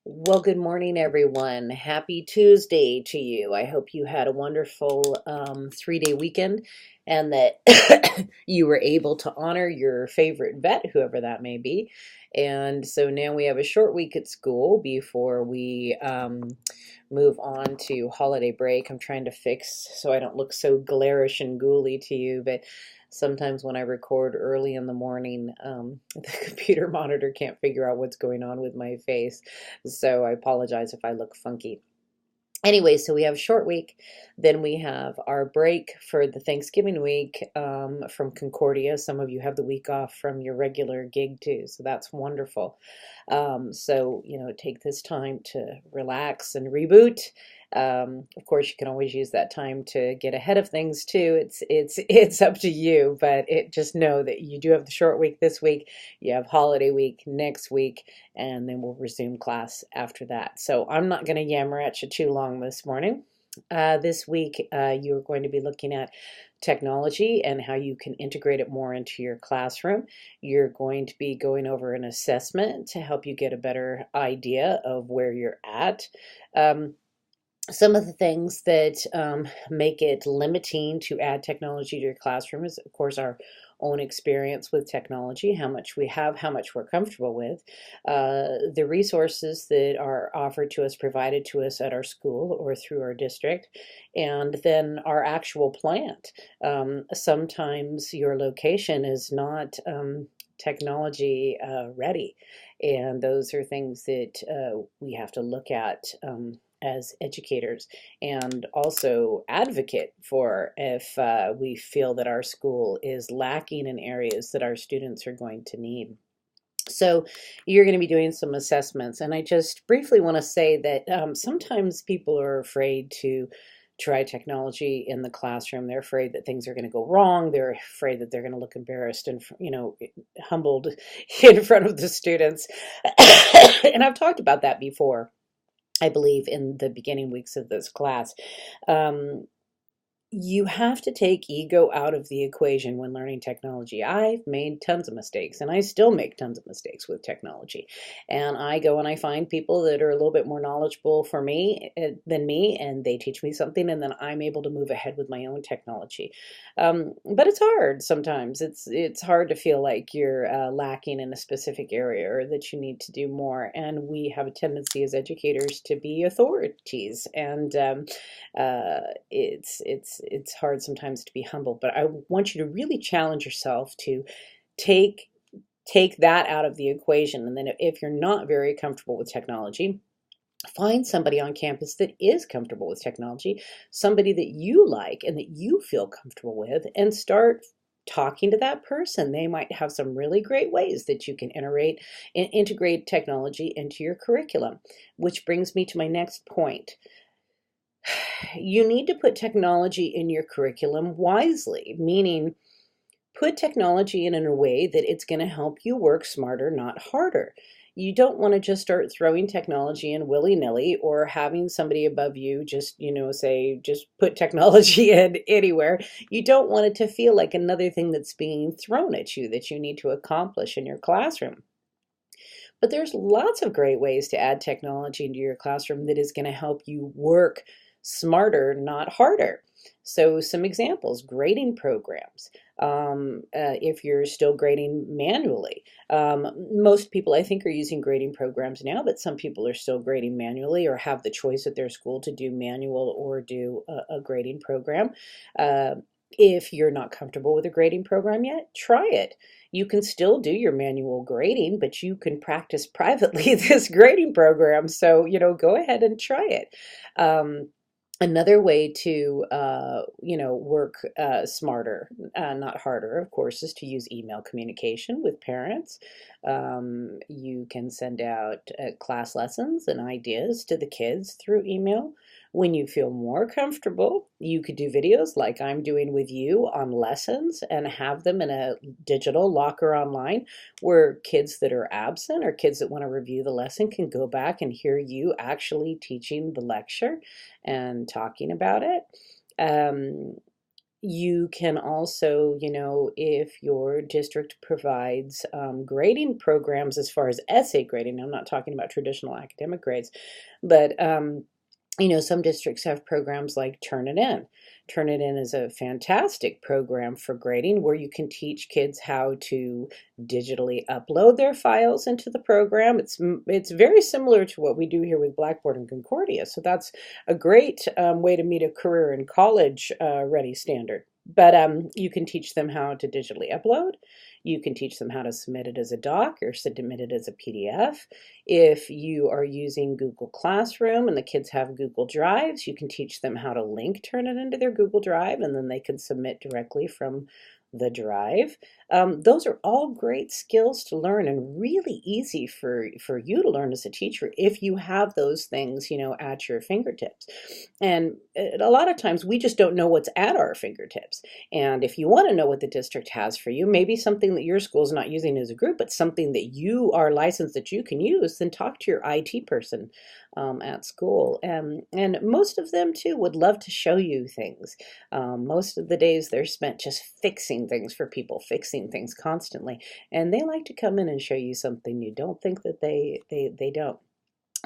Well, good morning, everyone. Happy Tuesday to you. I hope you had a wonderful 3-day weekend and that you were able to honor your favorite vet, whoever that may be. And so now we have a short week at school before we move on to holiday break. I'm trying to fix so I don't look so glarish and ghouly to you, but sometimes when I record early in the morning, the computer monitor can't figure out what's going on with my face. So I apologize if I look funky. Anyway, so we have a short week. Then we have our break for the Thanksgiving week from Concordia. Some of you have the week off from your regular gig too, so that's wonderful. Take this time to relax and reboot. Of course, you can always use that time to get ahead of things too. It's up to you, but just know that you do have the short week this week. You have holiday week next week, and then we'll resume class after that. So I'm not going to yammer at you too long this morning. This week, you're going to be looking at technology and how you can integrate it more into your classroom. You're going to be going over an assessment to help you get a better idea of where you're at. Um, some of the things that make it limiting to add technology to your classroom is, of course, our own experience with technology, how much we have, how much we're comfortable with, the resources that are offered to us, provided to us at our school or through our district, and then our actual plant. Sometimes your location is not technology ready, and those are things that we have to look at as educators and also advocate for if we feel that our school is lacking in areas that our students are going to need. So you're going to be doing some assessments, and I just briefly want to say that sometimes people are afraid to try technology in the classroom. They're afraid that things are going to go wrong. They're afraid that they're going to look embarrassed and humbled in front of the students. And I've talked about that before, I believe, in the beginning weeks of this class. Um, you have to take ego out of the equation when learning technology. I've made tons of mistakes, and I still make tons of mistakes with technology. And I go and I find people that are a little bit more knowledgeable for me than me, and they teach me something, and then I'm able to move ahead with my own technology. But it's hard sometimes. It's hard to feel like you're lacking in a specific area or that you need to do more. And we have a tendency as educators to be authorities, and it's hard sometimes to be humble, but I want you to really challenge yourself to take take that out of the equation. And then if you're not very comfortable with technology, find somebody on campus that is comfortable with technology, somebody that you like and that you feel comfortable with, and start talking to that person. They might have some really great ways that you can integrate technology into your curriculum, which brings me to my next point. You need to put technology in your curriculum wisely, meaning put technology in a way that it's going to help you work smarter, not harder. You don't want to just start throwing technology in willy-nilly, or having somebody above you just, say, just put technology in anywhere. You don't want it to feel like another thing that's being thrown at you that you need to accomplish in your classroom. But there's lots of great ways to add technology into your classroom that is going to help you work smarter, not harder. So some examples: grading programs. If you're still grading manually, most people, I think, are using grading programs now, but some people are still grading manually or have the choice at their school to do manual or do a grading program. Uh, if you're not comfortable with a grading program yet, try it. You can still do your manual grading, but you can practice privately this grading program. So, go ahead and try it. Another way to, work smarter, not harder, of course, is to use email communication with parents. You can send out class lessons and ideas to the kids through email. When you feel more comfortable, you could do videos like I'm doing with you on lessons and have them in a digital locker online, where kids that are absent or kids that want to review the lesson can go back and hear you actually teaching the lecture and talking about it. Um, You can also, if your district provides grading programs as far as essay grading, I'm not talking about traditional academic grades, but some districts have programs like Turn It In. Turn It In is a fantastic program for grading where you can teach kids how to digitally upload their files into the program. It's very similar to what we do here with Blackboard and Concordia. So that's a great way to meet a career and college ready standard. But you can teach them how to digitally upload. You can teach them how to submit it as a doc or submit it as a PDF. If you are using Google Classroom and the kids have Google Drives, you can teach them how to link Turn It into their Google Drive, and then they can submit directly from the drive. Those are all great skills to learn and really easy for you to learn as a teacher if you have those things, at your fingertips. And a lot of times we just don't know what's at our fingertips. And if you want to know what the district has for you, maybe something that your school is not using as a group, but something that you are licensed that you can use, then talk to your IT person at school. And most of them too would love to show you things. Most of the days they're spent just fixing things for people, fixing things constantly. And they like to come in and show you something new. Don't think that they don't.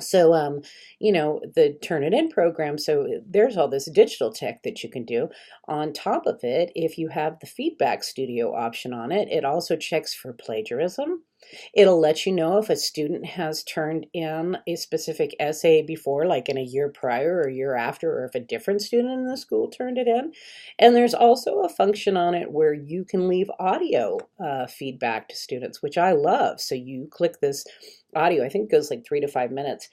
So, the Turn It In program, so there's all this digital tech that you can do. On top of it, if you have the Feedback Studio option on it, it also checks for plagiarism. It'll let you know if a student has turned in a specific essay before, like in a year prior or a year after, or if a different student in the school turned it in. And there's also a function on it where you can leave audio feedback to students, which I love. So you click this audio, I think it goes like 3 to 5 minutes.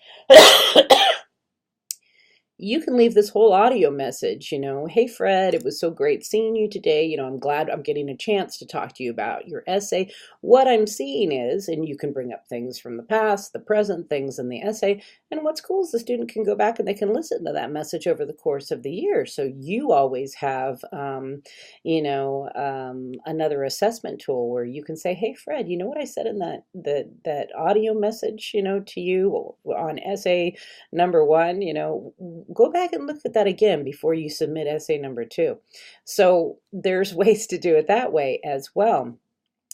You can leave this whole audio message, hey Fred, it was so great seeing you today. I'm glad I'm getting a chance to talk to you about your essay. What I'm seeing is, and you can bring up things from the past, the present, things in the essay. And what's cool is the student can go back and they can listen to that message over the course of the year. So you always have, another assessment tool where you can say, hey Fred, you know what I said in that audio message, to you on essay number one, go back and look at that again before you submit essay number two. So there's ways to do it that way as well.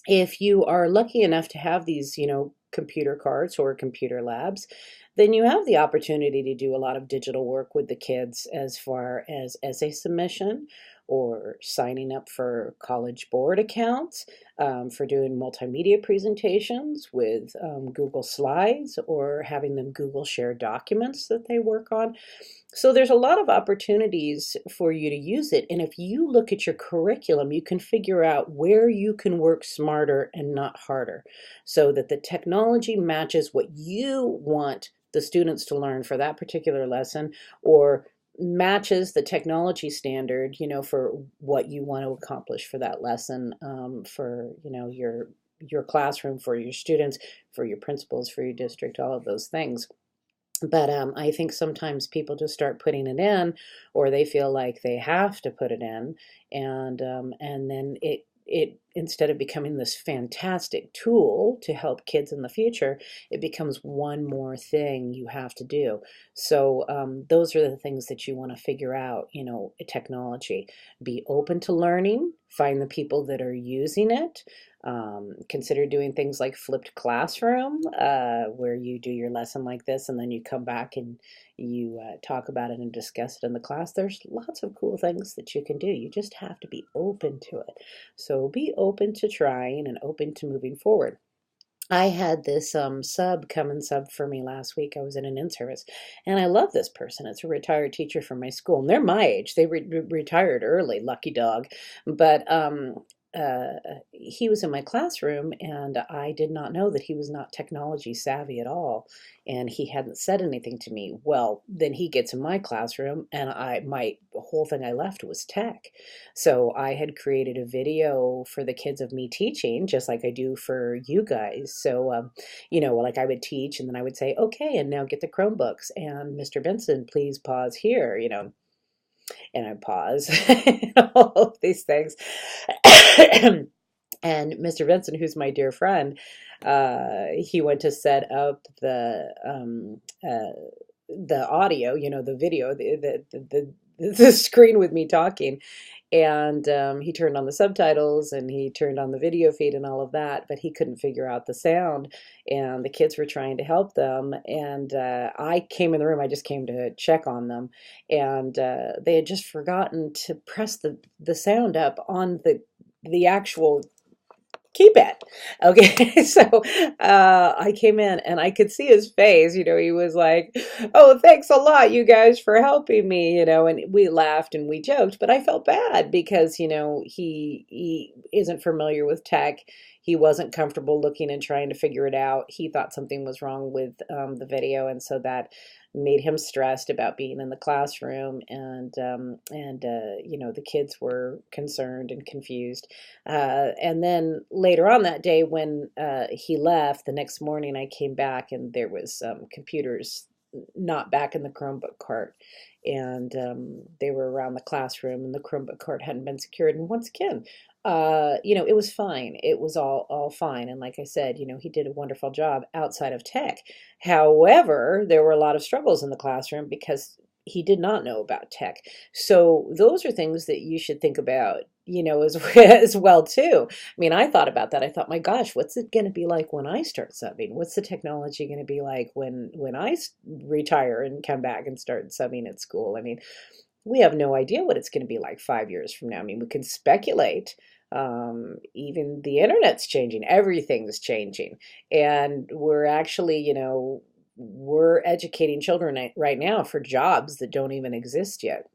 If you are lucky enough to have these, computer carts or computer labs, then you have the opportunity to do a lot of digital work with the kids as far as essay submission or signing up for College Board accounts, for doing multimedia presentations with Google Slides or having them Google share documents that they work on. So there's a lot of opportunities for you to use it. And if you look at your curriculum, you can figure out where you can work smarter and not harder so that the technology matches what you want the students to learn for that particular lesson, or matches the technology standard, for what you want to accomplish for that lesson, for, your classroom, for your students, for your principals, for your district, all of those things. But I think sometimes people just start putting it in, or they feel like they have to put it in, and then it instead of becoming this fantastic tool to help kids in the future, it becomes one more thing you have to do. So those are the things that you want to figure out. Technology. Be open to learning. Find the people that are using it. Consider doing things like flipped classroom, where you do your lesson like this and then you come back and you talk about it and discuss it in the class. There's lots of cool things that you can do. You just have to be open to it. So be open to trying and open to moving forward. I had this sub come and sub for me last week. I was in an in-service, and I love this person. It's a retired teacher from my school, and they're my age. They retired early, lucky dog. But he was in my classroom, and I did not know that he was not technology savvy at all, and he hadn't said anything to me. Well, then he gets in my classroom, and my whole thing I left was tech. So I had created a video for the kids of me teaching, just like I do for you guys. So, like I would teach, and then I would say, okay, and now get the Chromebooks, and Mr. Benson, please pause here, and I pause, all of these things. And Mr. Vincent, who's my dear friend, he went to set up the audio, the video, the screen with me talking. And he turned on the subtitles and he turned on the video feed and all of that, but he couldn't figure out the sound. And the kids were trying to help them. And I came in the room, I just came to check on them. And they had just forgotten to press the sound up on the actual keypad. Okay, so I came in and I could see his face. He was like, "Oh, thanks a lot, you guys, for helping me." And we laughed and we joked, but I felt bad because he isn't familiar with tech. He wasn't comfortable looking and trying to figure it out. He thought something was wrong with the video, and so that made him stressed about being in the classroom. And the kids were concerned and confused. And then later on that day, when he left, the next morning I came back and there was computers not back in the Chromebook cart. And they were around the classroom, and the Chromebook cart hadn't been secured. And once again, it was fine. It was all fine. And like I said, he did a wonderful job outside of tech. However, there were a lot of struggles in the classroom because he did not know about tech. So those are things that you should think about, as as well too. I mean, I thought about that. I thought, my gosh, what's it going to be like when I start subbing? What's the technology going to be like when I retire and come back and start subbing at school? I mean, we have no idea what it's going to be like 5 years from now. I mean, we can speculate. Even the internet's changing, everything's changing, and we're actually, we're educating children right now for jobs that don't even exist yet.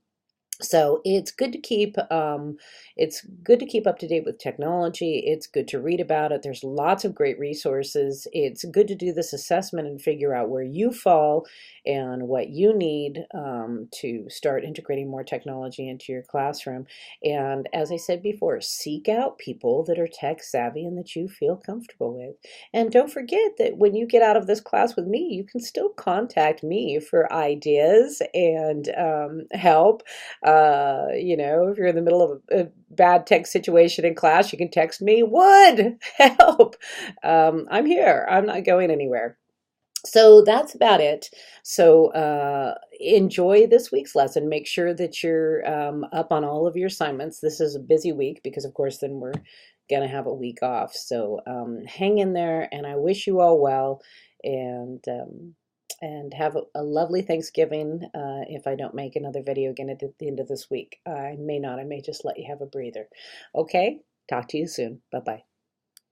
So it's good to keep up to date with technology. It's good to read about it. There's lots of great resources. It's good to do this assessment and figure out where you fall and what you need to start integrating more technology into your classroom. And as I said before, seek out people that are tech savvy and that you feel comfortable with. And don't forget that when you get out of this class with me, you can still contact me for ideas and help. If you're in the middle of a bad tech situation in class, you can text me, would help. I'm here. I'm not going anywhere. So that's about it. So enjoy this week's lesson. Make sure that you're up on all of your assignments. This is a busy week because, of course, then we're going to have a week off. So hang in there, and I wish you all well. And have a lovely Thanksgiving. If I don't make another video again at the end of this week, I may not. I may just let you have a breather. Okay? Talk to you soon. Bye-bye.